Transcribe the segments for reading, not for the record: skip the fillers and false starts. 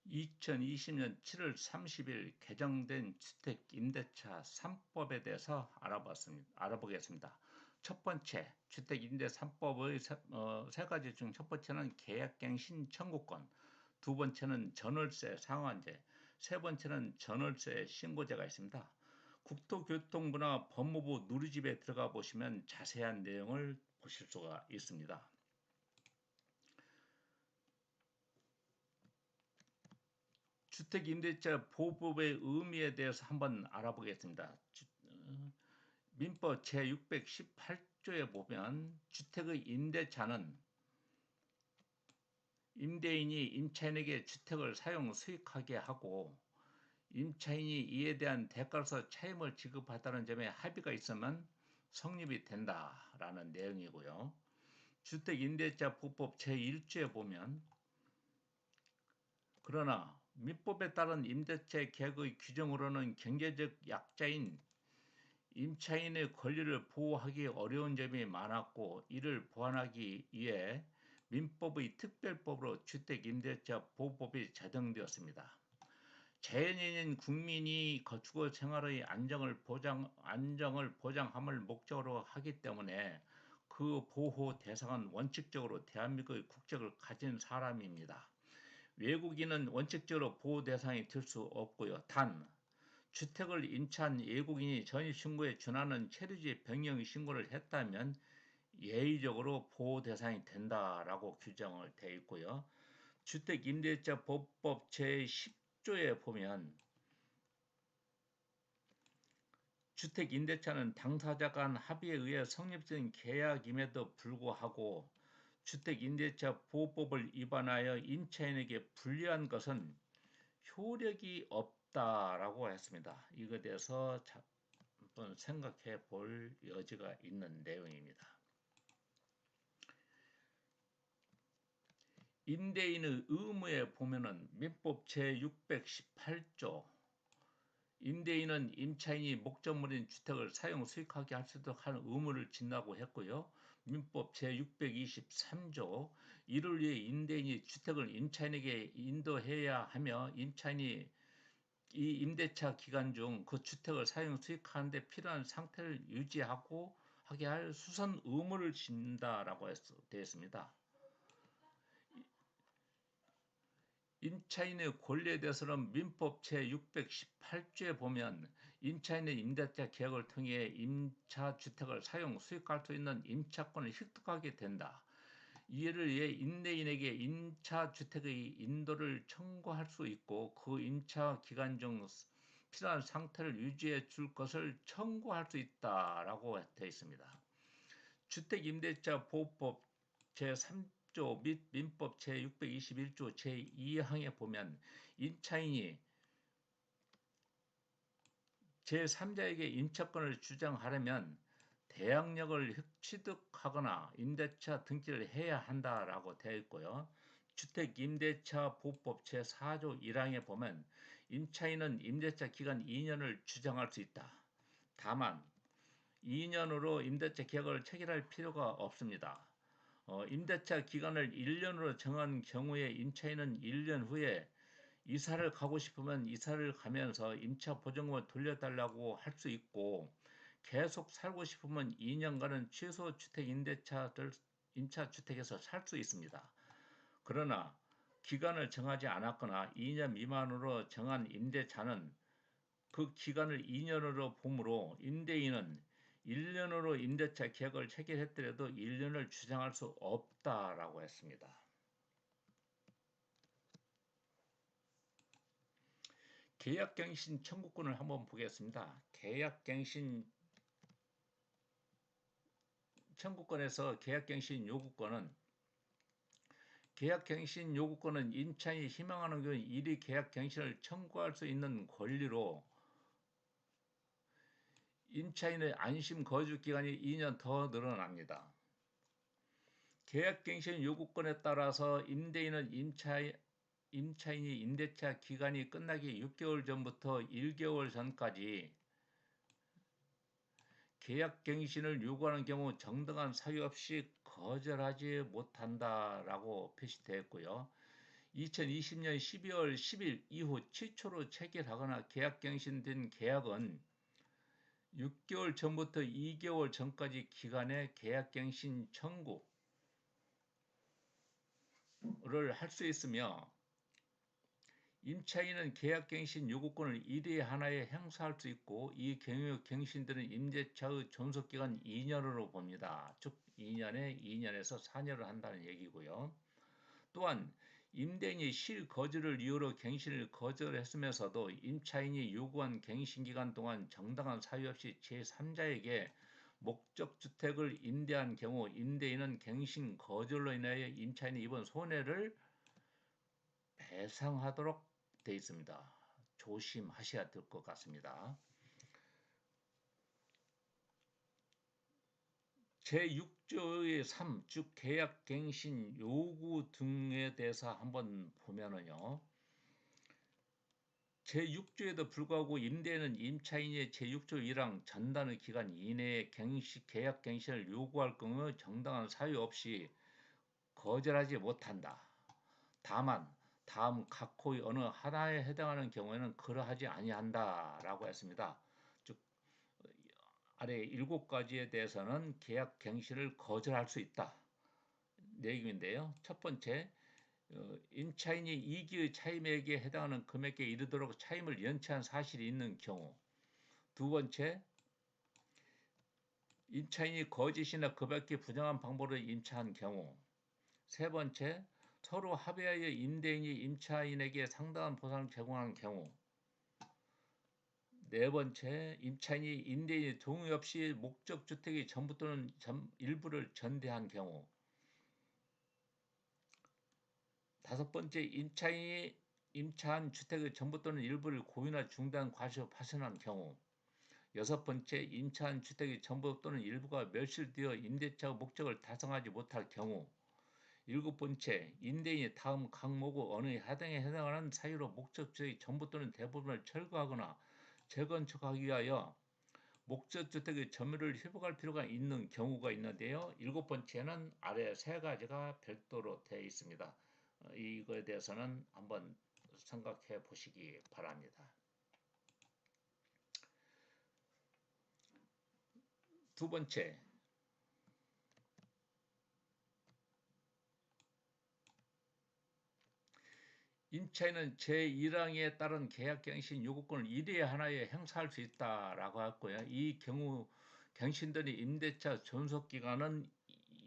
2020년 7월 30일 개정된 주택임대차 3법에 대해서 알아보겠습니다. 첫 번째, 주택임대 3법의 세 가지 중 첫 번째는 계약갱신 청구권, 두 번째는 전월세 상환제, 세 번째는 전월세 신고제가 있습니다. 국토교통부나 법무부 누리집에 들어가 보시면 자세한 내용을 보실 수가 있습니다. 주택임대차 보호법의 의미에 대해서 한번 알아보겠습니다. 민법 제618조에 보면 주택의 임대차는 임대인이 임차인에게 주택을 사용 수익하게 하고 임차인이 이에 대한 대가로서 차임을 지급하다는 점에 합의가 있으면 성립이 된다라는 내용이고요. 주택임대차 보호법 제1조에 보면 그러나 민법에 따른 임대차 계약의 규정으로는 경제적 약자인 임차인의 권리를 보호하기 어려운 점이 많았고 이를 보완하기 위해 민법의 특별법으로 주택임대차 보호법이 제정되었습니다. 자연인인 국민이 주거 생활의 안정을 보장함을 목적으로 하기 때문에 그 보호 대상은 원칙적으로 대한민국의 국적을 가진 사람입니다. 외국인은 원칙적으로 보호 대상이 될 수 없고요. 단 주택을 임차한 외국인이 전입신고에 준하는 체류지 변경 신고를 했다면 예외적으로 보호 대상이 된다라고 규정을 되어 있고요. 주택임대차 보호법 제10조에 보면 주택임대차는 당사자 간 합의에 의해 성립된 계약임에도 불구하고 주택임대차 보호법을 위반하여 임차인에게 불리한 것은 효력이 없다라고 했습니다. 이거에 대해서 한번 생각해 볼 여지가 있는 내용입니다. 임대인의 의무에 보면은 민법 제618조 임대인은 임차인이 목적물인 주택을 사용 수익하게 할 수 있도록 하는 의무를 진다고 했고요. 민법 제623조 이를 위해 임대인이 주택을 임차인에게 인도해야 하며 임차인이 이 임대차 기간 중 그 주택을 사용 수익하는 데 필요한 상태를 유지하고 하게 할 수선 의무를 진다라고 되어 있습니다. 임차인의 권리에 대해서는 민법 제618조에 보면 임차인의 임대차 계약을 통해 임차 주택을 사용 수익할 수 있는 임차권을 획득하게 된다. 이를 위해 임대인에게 임차 주택의 인도를 청구할 수 있고 그 임차 기간 중 필요한 상태를 유지해 줄 것을 청구할 수 있다라고 되어 있습니다. 주택임대차 보호법 제3조 및 민법 제621조 제2항에 보면 임차인이 제3자에게 임차권을 주장하려면 대항력을 취득하거나 임대차 등기를 해야 한다라고 되어 있고요. 주택임대차 보호법 제4조 1항에 보면 임차인은 임대차 기간 2년을 주장할 수 있다. 다만 2년으로 임대차 계약을 체결할 필요가 없습니다. 임대차 기간을 1년으로 정한 경우에 임차인은 1년 후에 이사를 가고 싶으면 이사를 가면서 임차 보증금을 돌려달라고 할 수 있고 계속 살고 싶으면 2년간은 취소 주택 임차 주택에서 살 수 있습니다. 그러나 기간을 정하지 않았거나 2년 미만으로 정한 임대차는 그 기간을 2년으로 보므로 임대인은 1년으로 임대차 계약을 체결했더라도 1년을 주장할 수 없다라고 했습니다. 계약갱신 청구권을 한번 보겠습니다. 계약갱신 청구권에서 계약갱신 요구권은 임차인이 희망하는 경우 이리 계약갱신을 청구할 수 있는 권리로 임차인의 안심 거주 기간이 2년 더 늘어납니다. 계약갱신 요구권에 따라서 임대인은 임차인이 임대차 기간이 끝나기 6개월 전부터 1개월 전까지 계약갱신을 요구하는 경우 정당한 사유 없이 거절하지 못한다라고 표시되어 있고요. 2020년 12월 10일 이후 최초로 체결하거나 계약갱신된 계약은 6개월 전부터 2개월 전까지 기간에 계약갱신 청구를 할 수 있으며 임차인은 계약갱신 요구권을 1회 하나에 행사할 수 있고 이 경우 갱신들은 임대차의 존속기간 2년으로 봅니다. 즉 2년에서 4년을 한다는 얘기고요. 또한 임대인이 실거주를 이유로 갱신을 거절했으면서도 임차인이 요구한 갱신기간 동안 정당한 사유 없이 제3자에게 목적주택을 임대한 경우 임대인은 갱신 거절로 인하여 임차인이 입은 손해를 배상하도록 되어 있습니다. 조심하셔야 될 것 같습니다. 제6조의 3, 즉 계약갱신 요구 등에 대해서 한번 보면은요. 제6조에도 불구하고 임대인은 임차인이 제6조 1항 전단의 기간 이내에 계약갱신을 요구할 경우 정당한 사유 없이 거절하지 못한다. 다만 다음 각호의 어느 하나에 해당하는 경우에는 그러하지 아니한다라고 했습니다. 즉 아래 7가지에 대해서는 계약 갱신을 거절할 수 있다. 내용인데요. 첫 번째, 임차인이 이기의 차임액에 해당하는 금액에 이르도록 차임을 연체한 사실이 있는 경우. 두 번째, 임차인이 거짓이나 그 밖의 부정한 방법으로 임차한 경우. 세 번째, 서로 합의하여 임대인이 임차인에게 상당한 보상을 제공한 경우. 네 번째, 임차인이 임대인의 동의 없이 목적주택의 전부 또는 일부를 전대한 경우. 다섯 번째, 임차인이 임차한 주택의 전부 또는 일부를 고의나 중단 과시로 파손한 경우. 여섯 번째, 임차한 주택의 전부 또는 일부가 멸실되어 임대차의 목적을 달성하지 못할 경우. 일곱 번째, 임대인이 다음 항목의 어느 해당에 해당하는 사유로 목적주택의 전부 또는 대부분을 철거하거나 재건축하기 위하여 목적주택의 점유를 회복할 필요가 있는 경우가 있는데요. 일곱 번째는 아래 세 가지가 별도로 되어 있습니다. 이거에 대해서는 한번 생각해 보시기 바랍니다. 두 번째, 임차인은 제1항에 따른 계약갱신 요구권을 1회 하나에 행사할 수 있다라고 했고요. 이 경우 갱신들이 임대차 존속기간은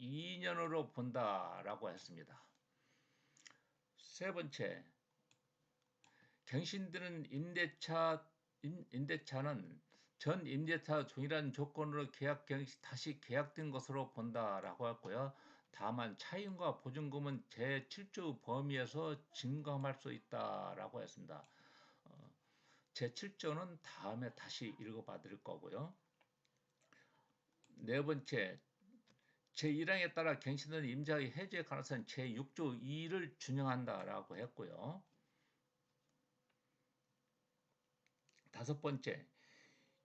2년으로 본다라고 했습니다. 세 번째, 갱신되는 임대차는 전 임대차 동일한 조건으로 다시 계약된 것으로 본다라고 했고요. 다만 차임과 보증금은 제7조 범위에서 증감할 수 있다라고 했습니다. 제7조는 다음에 다시 읽어봐 드릴 거고요. 네 번째, 제1항에 따라 갱신된 임자의 해제 가능성은 제6조 2를 준용한다라고 했고요. 다섯 번째,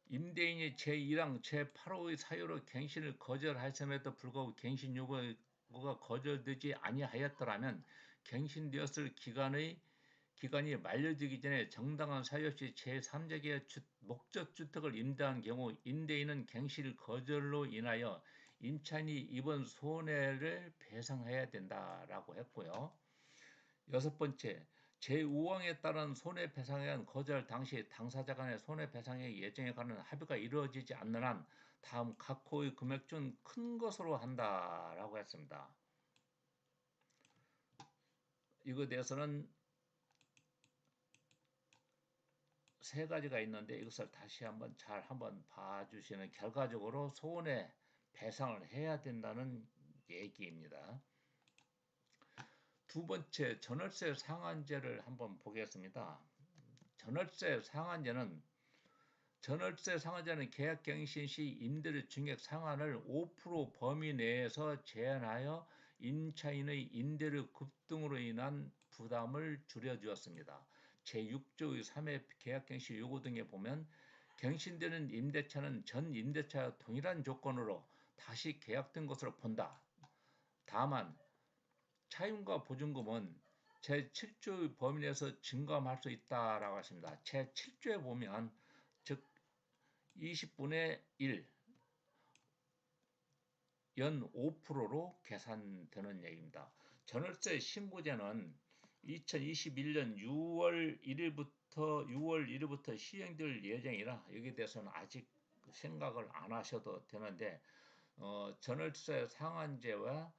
임대인이 제1항 제8호의 사유로 갱신을 거절하였음에도 불구하고 갱신 요구가 거절되지 아니하였더라면 갱신되었을 기간이 만료되기 전에 정당한 사유 없이 제3자에게 목적주택을 임대한 경우 임대인은 갱신 거절로 인하여 임차인이 입은 손해를 배상해야 된다라고 했고요. 여섯 번째, 제5항에 따른 손해배상에 대한 거절 당시 당사자 간의 손해배상의 예정에 관한 합의가 이루어지지 않는 한 다음 각 호의 금액 중 큰 것으로 한다라고 했습니다. 이거에 대해서는 세 가지가 있는데 이것을 다시 한번 잘 봐주시는 결과적으로 손해배상을 해야 된다는 얘기입니다. 두 번째, 전월세 상한제를 한번 보겠습니다. 전월세 상한제는 계약갱신 시 임대료 증액 상한을 5% 범위 내에서 제한하여 임차인의 임대료 급등으로 인한 부담을 줄여주었습니다. 제6조의 3회 계약갱신 요구 등에 보면 갱신되는 임대차는 전 임대차와 동일한 조건으로 다시 계약된 것으로 본다. 다만 차임과 보증금은 제7조의 범위 내에서 증감할 수 있다라고 하십니다. 제7조에 보면 즉 20분의 1, 연 5%로 계산되는 얘기입니다. 전월세 신고제는 2021년 6월 1일부터 시행될 예정이라 여기에 대해서는 아직 생각을 안 하셔도 되는데 전월세 상한제와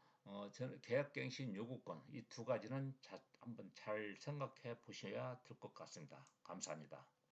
계약갱신 요구권 이 두 가지는 한번 잘 생각해 보셔야 될 것 같습니다. 감사합니다.